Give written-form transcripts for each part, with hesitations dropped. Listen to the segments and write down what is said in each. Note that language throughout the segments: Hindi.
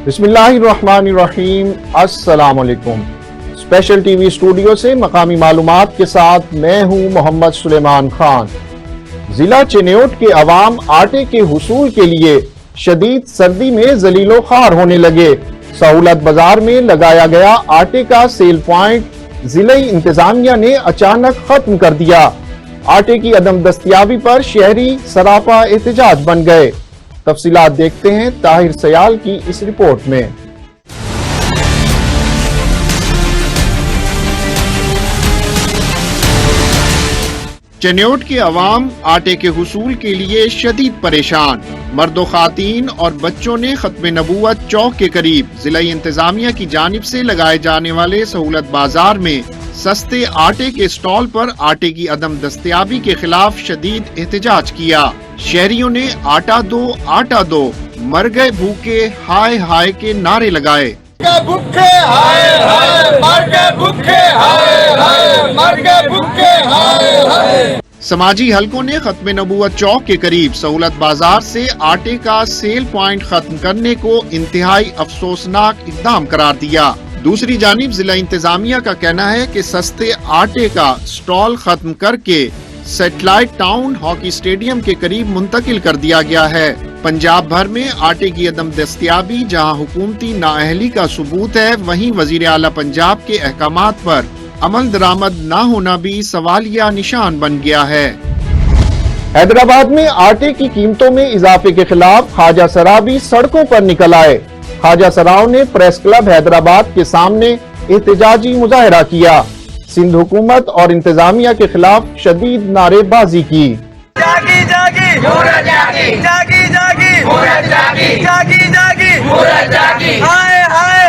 बिस्मिल्लाहिर्रहमानिर्रहीम। अस्सलाम वालेकुम। स्पेशल टीवी स्टूडियो से मकामी मालूमात के साथ मैं हूं मोहम्मद सुलेमान खान। जिला चिन्योट के अवाम आटे के हुसूल के लिए शदीद सर्दी में जलीलो खार होने लगे। सहूलत बाजार में लगाया गया आटे का सेल पॉइंट जिले इंतजामिया ने अचानक खत्म कर दिया। आटे की अदम दस्तयाबी पर शहरी सरापा एहतजाज बन गए। तफसीलात देखते हैं ताहिर सयाल की इस रिपोर्ट में। चिन्योट के अवाम आटे के हुसूल के लिए शदीद परेशान। मर्दो खातीन और बच्चों ने खत्म नबूवत चौक के करीब जिला इंतजामिया की जानिब से लगाए जाने वाले सहूलत बाजार में सस्ते आटे के स्टॉल पर आटे की अदम दस्तयाबी के खिलाफ शदीद एहतजाज किया। शहरियों ने आटा दो, मर गए भूखे, हाय हाय के नारे लगाए। भूखे हाय हाय, मर गए भूखे हाय हाय, मर गए भूखे हाय हाय। समाजी हलकों ने खत्म नबूवत चौक के करीब सहूलत बाजार से आटे का सेल पॉइंट खत्म करने को इंतहाई अफसोसनाक इकदाम करार दिया। दूसरी जानिब जिला इंतजामिया का कहना है कि सस्ते आटे का स्टॉल खत्म करके सैटेलाइट टाउन हॉकी स्टेडियम के करीब मुंतकिल कर दिया गया है। पंजाब भर में आटे की अदम दस्तयाबी जहां हुकूमती नाअहली का सबूत है, वहीं वजीर आला पंजाब के अहकामात पर अमल दरामद न होना भी सवालिया निशान बन गया है। हैदराबाद में आटे की कीमतों में इजाफे के खिलाफ ख्वाजा सराबी सड़कों पर निकल आए। ख्वाजा सराओं ने प्रेस क्लब हैदराबाद के सामने एहतजाजी मुजाहरा किया। सिंध हुकूमत और इंतजामिया के खिलाफ शदीद नारेबाजी की। जागी जागी जागी जागी जागी जागी जागी जागी जागी, हाय हाय,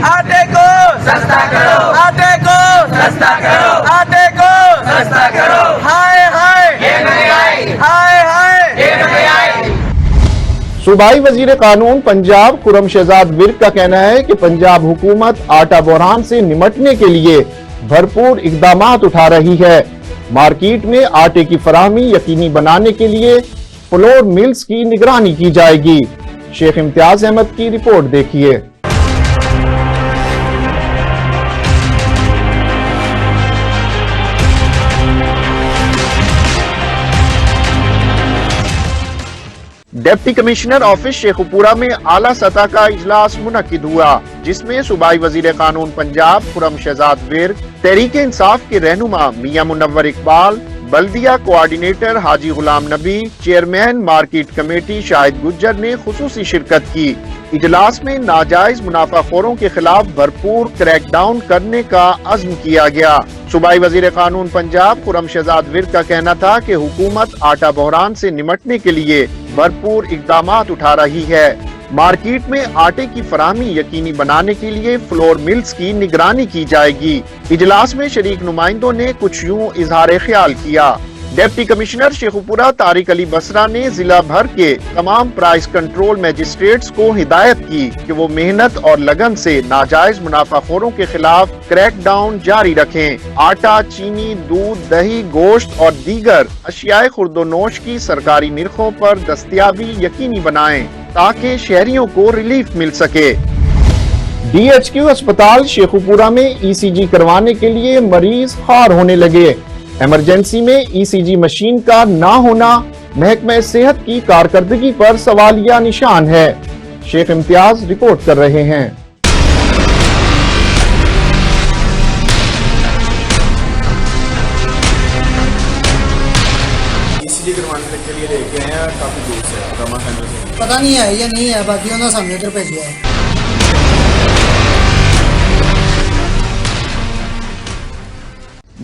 आटे को सस्ता करो, आटे को सस्ता करो, आटे को सस्ता करो, हाय हाय, हाय हाय। सूबाई वजीर कानून पंजाब खुर्रम शहजाद विर्क का कहना है कि पंजाब हुकूमत आटा बहरान से निमटने के लिए भरपूर इकदामात उठा रही है। मार्केट में आटे की फराहमी यकीनी बनाने के लिए फ्लोर मिल्स की निगरानी की जाएगी। शेख इम्तियाज अहमद की रिपोर्ट देखिए। डिप्टी कमिश्नर ऑफिस शेखुपुरा में आला सतह का इजलास मुनक्किद हुआ, जिसमें सूबाई वजीर कानून पंजाब खुर्रम शहजाद विर्क, तहरीक इंसाफ के रहनुमा मियां मुनव्वर इकबाल, बल्दिया कोऑर्डिनेटर हाजी Ghulam Nabi, chairman market committee Shahid Gujjar ने खुसूसी शिरकत की। इजलास में नाजायज मुनाफाखोरों के खिलाफ भरपूर क्रैकडाउन करने का अज़्म किया गया। सूबाई वजीर कानून पंजाब खुर्रम शहजाद विर्क का कहना था कि हुकूमत आटा बहरान से निमटने के लिए भरपूर इकदामात उठा रही है। मार्केट में आटे की फराहमी यकीनी बनाने के लिए फ्लोर मिल्स की निगरानी की जाएगी। इजलास में शरीक नुमाइंदों ने कुछ यूं इजहार ख्याल किया। डिप्टी कमिश्नर शेखुपुरा तारिक अली बसरा ने जिला भर के तमाम प्राइस कंट्रोल मजिस्ट्रेट्स को हिदायत की कि वो मेहनत और लगन से नाजायज मुनाफाखोरों के खिलाफ क्रैकडाउन जारी रखें। आटा, चीनी, दूध, दही, गोश्त और दीगर अशियाए खुर्दोनोश की सरकारी निरखों पर दस्तयाबी यकीनी बनाएं ताकि शहरियों को रिलीफ मिल सके। DHQ अस्पताल शेखुपुरा में ECG करवाने के लिए मरीज खार होने लगे। इमरजेंसी में ECG मशीन का ना होना महकमे सेहत की कारकर्दगी पर सवालिया निशान है। शेख इम्तियाज रिपोर्ट कर रहे हैं। ECG करवाने के लिए लेके आए हैं काफी दूर से, ट्रॉमा सेंटर से। पता नहीं है या नहीं है, बाकी उन्होंने सामने इधर भेजा है।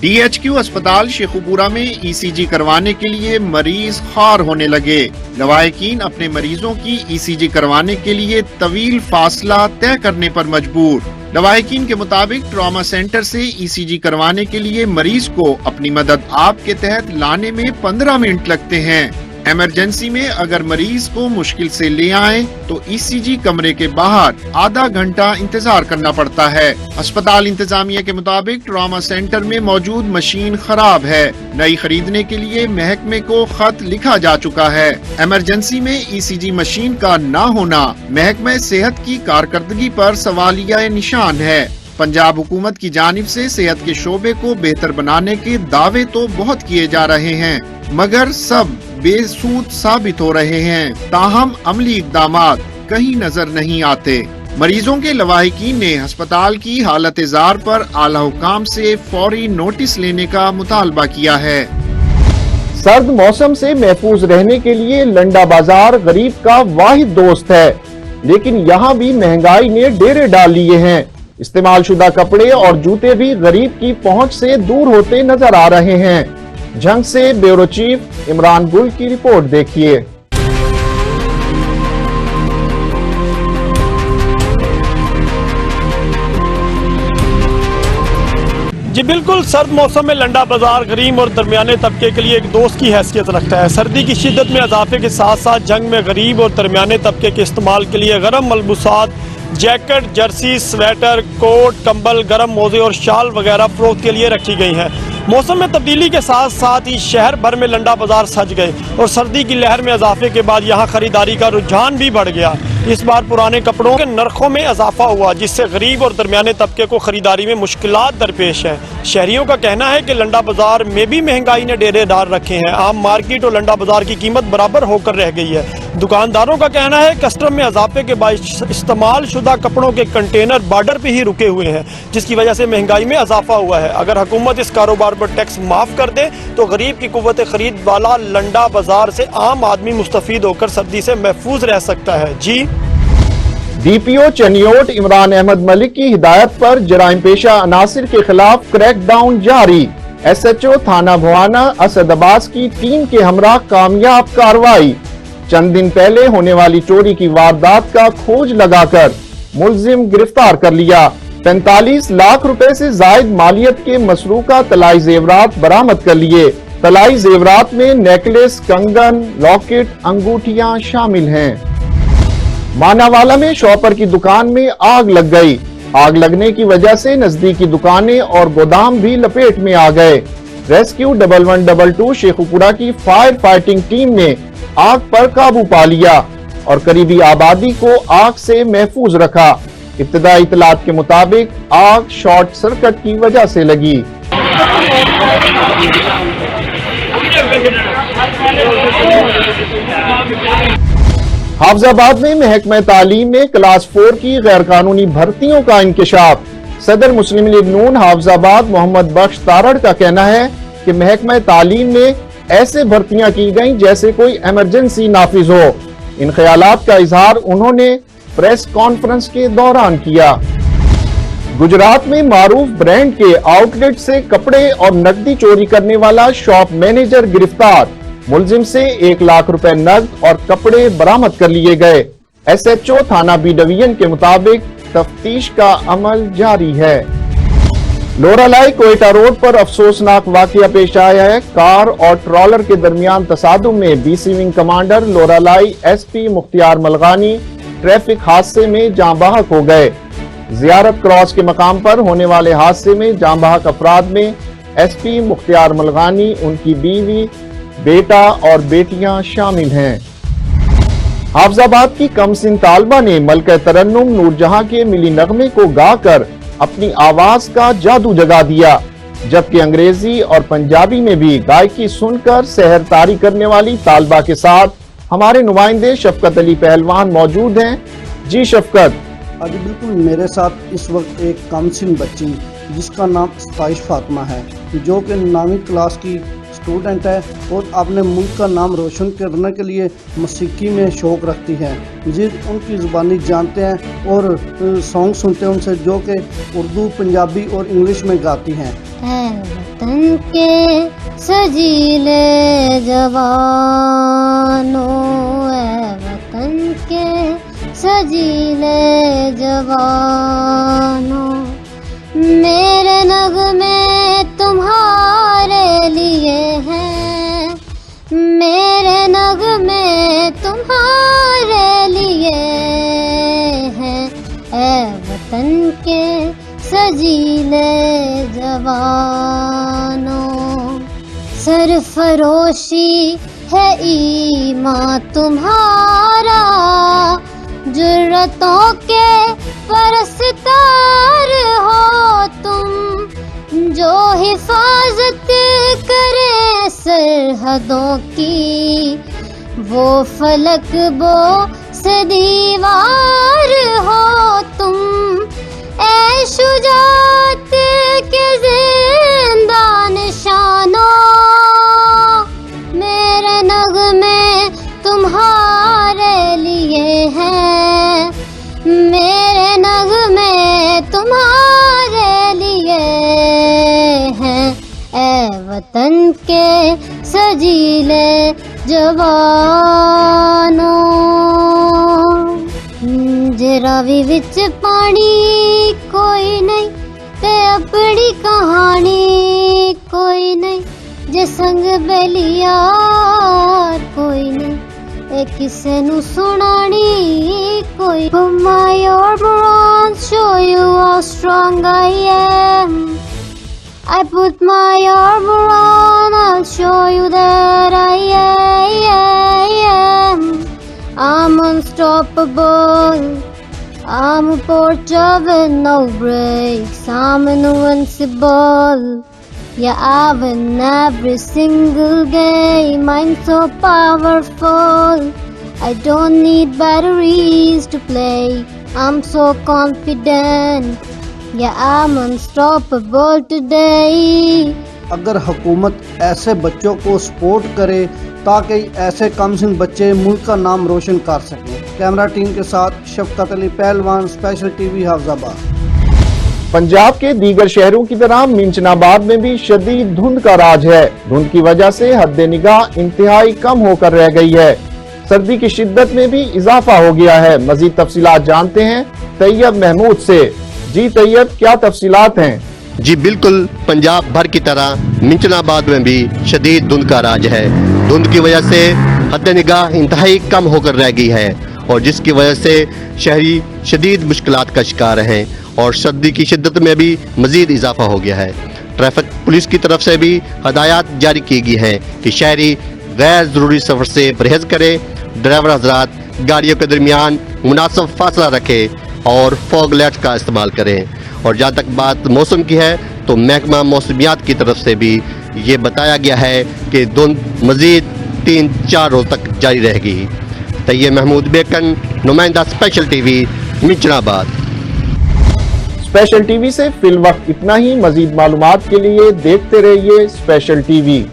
DHQ अस्पताल शेखुपुरा में ECG करवाने के लिए मरीज खार होने लगे। लवाहिकीन अपने मरीजों की ECG करवाने के लिए तवील फासला तय करने पर मजबूर। लवाहिकीन के मुताबिक ट्रॉमा सेंटर से ECG करवाने के लिए मरीज को अपनी मदद आप के तहत लाने में 15 मिनट लगते हैं। इमरजेंसी में अगर मरीज को मुश्किल से ले आए तो ईसीजी कमरे के बाहर आधा घंटा इंतजार करना पड़ता है। अस्पताल इंतजामिया के मुताबिक ट्रॉमा सेंटर में मौजूद मशीन खराब है। नई खरीदने के लिए महकमे को खत लिखा जा चुका है। इमरजेंसी में ईसीजी मशीन का न होना महकमे सेहत की कारकर्दगी पर सवालिया निशान है। पंजाब हुकूमत की जानिब से सेहत के शोबे को बेहतर बनाने के दावे तो बहुत किए जा रहे हैं, मगर सब बेसूद साबित हो रहे हैं। ताहम अमली इक़दामात कहीं नजर नहीं आते। मरीजों के लवाहिकीन ने अस्पताल की हालत ज़ार पर आला हुकाम से फौरी नोटिस लेने का मुतालबा किया है। सर्द मौसम से महफूज रहने के लिए लंडा बाजार गरीब का वाहिद दोस्त है, लेकिन यहाँ भी महंगाई ने डेरे डाल लिए हैं। इस्तेमाल शुदा कपड़े और जूते भी गरीब की पहुंच से दूर होते नजर आ रहे हैं। जंग से ब्यूरो चीफ इमरान गुल की रिपोर्ट देखिए। जी बिल्कुल, सर्द मौसम में लंडा बाजार गरीब और दरमियाने तबके के लिए एक दोस्त की हैसियत रखता है। सर्दी की शिद्दत में इजाफे के साथ साथ जंग में गरीब और दरमियाने तबके के इस्तेमाल के लिए गर्म मलबूसात, जैकेट, जर्सी, स्वेटर, कोट, कंबल, गर्म मोजे और शाल वगैरह फरोख्त के लिए रखी गई हैं। मौसम में तब्दीली के साथ साथ ही शहर भर में लंडा बाजार सज गए और सर्दी की लहर में इजाफे के बाद यहाँ खरीदारी का रुझान भी बढ़ गया। इस बार पुराने कपड़ों के नरखों में इजाफा हुआ, जिससे गरीब और दरमियाने तबके को खरीदारी में मुश्किलात दरपेश है। शहरियों का कहना है कि लंडा बाजार में भी महंगाई ने डेरे डाल रखे हैं। आम मार्केट और लंडा बाजार की कीमत बराबर होकर रह गई है। दुकानदारों का कहना है कस्टम में इजाफे के बाद इस्तेमाल शुदा कपड़ों के कंटेनर बॉर्डर पे ही रुके हुए हैं, जिसकी वजह से महंगाई में इजाफा हुआ है। अगर हुकूमत इस कारोबार पर टैक्स माफ कर दे तो गरीब की कुव्वत खरीद वाला लंडा बाजार से आम आदमी मुस्तफीद होकर सर्दी से महफूज रह सकता है। जी डीपीओ चनियोट इमरान अहमद मलिक की हिदायत पर जराइम पेशा अनासिर के खिलाफ क्रैकडाउन जारी। SHO थाना भवाना असद अब्बास की टीम के हमरा कामयाब कार्रवाई। चंद दिन पहले होने वाली चोरी की वारदात का खोज लगाकर मुलजिम गिरफ्तार कर लिया। 45 लाख रुपए से जायद मालियत के मसरूका तलाई जेवरात बरामद कर लिए। तलाई जेवरात में नेकलेस, कंगन, लॉकेट, अंगूठियां शामिल हैं। मानावाला में शॉपर की दुकान में आग लग गई। आग लगने की वजह से नजदीकी दुकानें और गोदाम भी लपेट में आ गए। रेस्क्यू 1122 शेखुपुरा की फायर फाइटिंग टीम ने आग पर काबू पा लिया और करीबी आबादी को आग से महफूज रखा। इब्तिदाई इतलात के मुताबिक आग शॉर्ट सर्किट की वजह से लगी। हाफिजाबाद में महकमा तालीम में क्लास 4 की गैर कानूनी भर्तियों का इंकशाफ। सदर मुस्लिम लीग नून हाफिजाबाद मोहम्मद बख्श तारड़ का कहना है कि महकमा तालीम में ऐसे भर्तियां की गईं जैसे कोई इमरजेंसी नाफिज हो। इन ख्यालात का इजहार उन्होंने प्रेस कॉन्फ्रेंस के दौरान किया। गुजरात में मारूफ ब्रांड के आउटलेट से कपड़े और नकदी चोरी करने वाला शॉप मैनेजर गिरफ्तार। मुलजिम से 1 लाख रुपए नकद और कपड़े बरामद कर लिए गए। SHO थाना बी डिवीजन के मुताबिक तफ्तीश का अमल जारी है। लोरालाई कोयटा रोड पर अफसोसनाक वाकया पेश आया है। कार और ट्रॉलर के दरमियान तसादुम में BC wing commander Loralai SP Mukhtiar Malgani traffic हादसे में जाँ बहक हो गए। जियारत क्रॉस के मकाम पर होने वाले हादसे में जाँ बहक अफराद में SP मुख्तियार मलगानी, उनकी बीवी, बेटा और बेटियां शामिल हैं। हाफिजाबाद की कमसिन तालबा ने मलका तरन्नुम नूरजहां के मिली नगमे को गाकर अपनी आवाज का जादू जगा दिया, जबकि अंग्रेजी और पंजाबी में भी गायकी सुनकर सहर तारी करने वाली तालबा के साथ हमारे नुमाइंदे शफकत अली पहलवान मौजूद हैं। जी शफकत। जी बिल्कुल, मेरे साथ इस वक्त एक कमसिन बच्ची जिसका नाम सताइश फातिमा है, जो कि 9वीं क्लास की स्टूडेंट है और अपने मुल्क का नाम रोशन करने के लिए मौसीकी में शौक़ रखती है। जी उनकी ज़ुबानी जानते हैं और सॉन्ग सुनते हैं उनसे, जो कि उर्दू, पंजाबी और इंग्लिश में गाती हैं। वतन के सजीले जवानों, वतन के सजीले जवानों, मेरे नगमे तुम्हारे लिए हैं, मेरे नगमे सजीले जवानों, सरफरोशी है ईमान तुम्हारा, जुर्रतों के परस्तार हो तुम, जो हिफाजत करे सरहदों की, वो फलक बो से दीवार हो तुम, ऐ शुजात के जिंदा निशानों, मेरे नगमे तुम्हारे लिए हैं, मेरे नगमे तुम्हारे लिए हैं, ऐ वतन के सजीले जवानों। जे रावी विच पानी कोई नहीं, ते अपनी कहानी कोई नहीं, जे संग बेलियार कोई नहीं, ए किसे नू सुनानी कोई। Put my armor on, show you how strong I am. I put my armor on, I'll show you that I am. I'm unstoppable, I'm a porch with no breaks, I'm invincible. Yeah, I win every single game, I'm so powerful. I don't need batteries to play, I'm so confident. Yeah, I'm unstoppable today. अगर हुकूमत ऐसे बच्चों को सपोर्ट करे ताकि ऐसे कमसिन बच्चे मुल्क का नाम रोशन कर सकें। कैमरा टीम के साथ शफकत अली पहलवान, स्पेशल टीवी हाफिजाबाद। पंजाब के दीगर शहरों की तरह मिंचनाबाद में भी शदीद धुंध का राज है। धुंध की वजह से हद निगाह इंतहाई कम होकर रह गई है। सर्दी की शिद्दत में भी इजाफा हो गया है। मजीद तफसीलात जानते हैं तैयब महमूद से। जी तैयब, क्या तफसीलात हैं? जी बिल्कुल, पंजाब भर की तरह मिंचनाबाद में भी शदीद धुंध का राज है। धुंध की वजह से हद निगाह इंतहाई कम होकर रह गई है और जिसकी वजह से शहरी शदीद मुश्किलात का शिकार हैं और सर्दी की शिद्दत में भी मजीद इजाफा हो गया है। ट्रैफिक पुलिस की तरफ से भी हदायत जारी की गई हैं कि शहरी गैर ज़रूरी सफ़र से परहेज करें, ड्राइवर हजरात गाड़ियों के दरमियान मुनासिब फासला रखें और फॉग लाइट का इस्तेमाल करें। और जहाँ तक बात मौसम की है तो महकमा मौसमियात की तरफ से भी ये बताया गया है कि धुंध मजीद 3-4 रोज तक जारी रहेगी। तैयब महमूद बेकन, नुमाइंदा special TV, Minchinabad. Special TV से फिल वक्त इतना ही। मजीद मालूमात के लिए देखते रहिए स्पेशल टीवी।